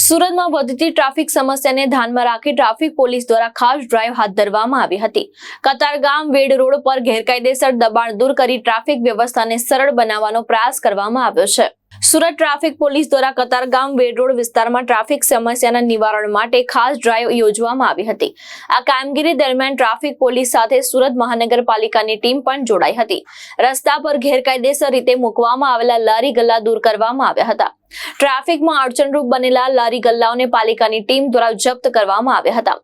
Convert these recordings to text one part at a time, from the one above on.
સુરતમાં વધતી ટ્રાફિક સમસ્યાને ધ્યાનમાં રાખી ટ્રાફિક પોલીસ દ્વારા ખાસ ડ્રાઈવ હાથ ધરવામાં આવી હતી। કતારગામ વેડ રોડ પર ગેરકાયદેસર દબાણ દૂર કરી ટ્રાફિક વ્યવસ્થાને સરળ બનાવવાનો પ્રયાસ કરવામાં આવ્યો છે। સુરત ટ્રાફિક પોલીસ દ્વારા કતારગામ વેડ રોડ વિસ્તારમાં ટ્રાફિક સમસ્યાના નિવારણ માટે ખાસ ડ્રાઈવ યોજવામાં આવી હતી। આ કામગીરી દરમિયાન ટ્રાફિક પોલીસ સાથે સુરત મહાનગરપાલિકાની ટીમ પણ જોડાઈ હતી। રસ્તા પર ગેરકાયદેસર રીતે મૂકવામાં આવેલા લારી ગલ્લા દૂર કરવામાં આવ્યા હતા। ટ્રાફિકમાં અડચણરૂપ બનેલા લારી ગલ્લાઓને પાલિકાની ટીમ દ્વારા જપ્ત કરવામાં આવ્યા હતા।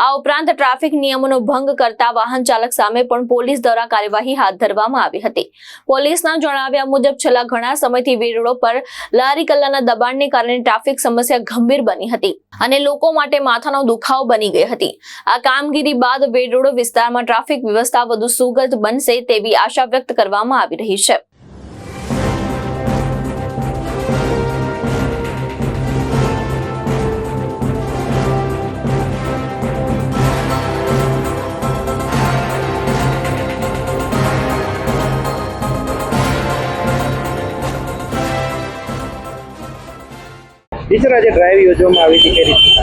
આ ઉપરાંત ટ્રાફિક નિયમોનો ભંગ કરતા વાહન ચાલક સામે પણ પોલીસ દ્વારા કાર્યવાહી હાથ ધરવામાં આવી હતી। પોલીસના જણાવ્યા મુજબ છેલ્લા ઘણા સમયથી વેડ રોડ પર લારી ગલ્લાના દબાણને કારણે ટ્રાફિક સમસ્યા ગંભીર બની હતી અને લોકો માટે માથાનો દુખાવો બની ગઈ હતી। આ કામગીરી બાદ વેડ રોડ વિસ્તારમાં ટ્રાફિક વ્યવસ્થા વધુ સુગત બનશે તેવી આશા વ્યક્ત કરવામાં આવી રહી છે। ટીચર આજે ડ્રાઈવ યોજવામાં આવી હતી, કઈ રીતે?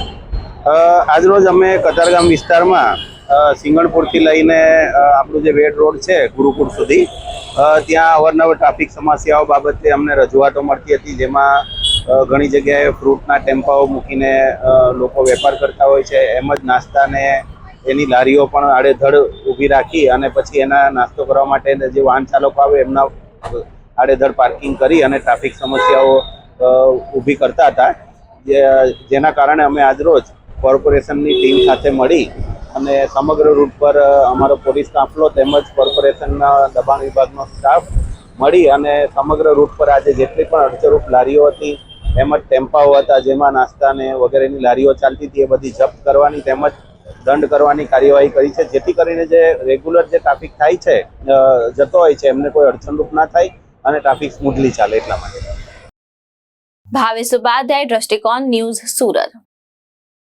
આજરોજ અમે કતારગામ વિસ્તારમાં સિંગણપુરથી લઈને આપણું જે વેડ રોડ છે ગુરુકુળ સુધી ત્યાં અવારનવાર ટ્રાફિક સમસ્યાઓ બાબતે અમને રજૂઆતો મળતી હતી, જેમાં ઘણી જગ્યાએ ફ્રૂટના ટેમ્પાઓ મૂકીને લોકો વેપાર કરતા હોય છે, એમ જ નાસ્તાને એની લારીઓ પણ આડેધડ ઊભી રાખી અને પછી એના નાસ્તો કરવા માટે જે વાહન ચાલકો આવે એમના આડેધડ પાર્કિંગ કરી અને ટ્રાફિક સમસ્યાઓ ઊભી કરતા હતા, જેના કારણે અમે આજરોજ કોર્પોરેશનની ટીમ સાથે મળી અને સમગ્ર રૂટ પર અમારો પોલીસ કાફલો તેમજ કોર્પોરેશનના દબાણ વિભાગનો સ્ટાફ મળી અને સમગ્ર રૂટ પર આજે જેટલી પણ અડચણરૂપ લારીઓ હતી તેમજ ટેમ્પાઓ હતા જેમાં નાસ્તાને વગેરેની લારીઓ ચાલતી હતી એ બધી જપ્ત કરવાની તેમજ દંડ કરવાની કાર્યવાહી કરી છે, જેથી કરીને જે રેગ્યુલર જે ટ્રાફિક થાય છે જતો હોય છે એમને કોઈ અડચણરૂપ ના થાય અને ટ્રાફિક સ્મૂથલી ચાલે એટલા માટે। ભાવેશ ઉપાધ્યાય, દ્રષ્ટિકોણ ન્યૂઝ, સુરત।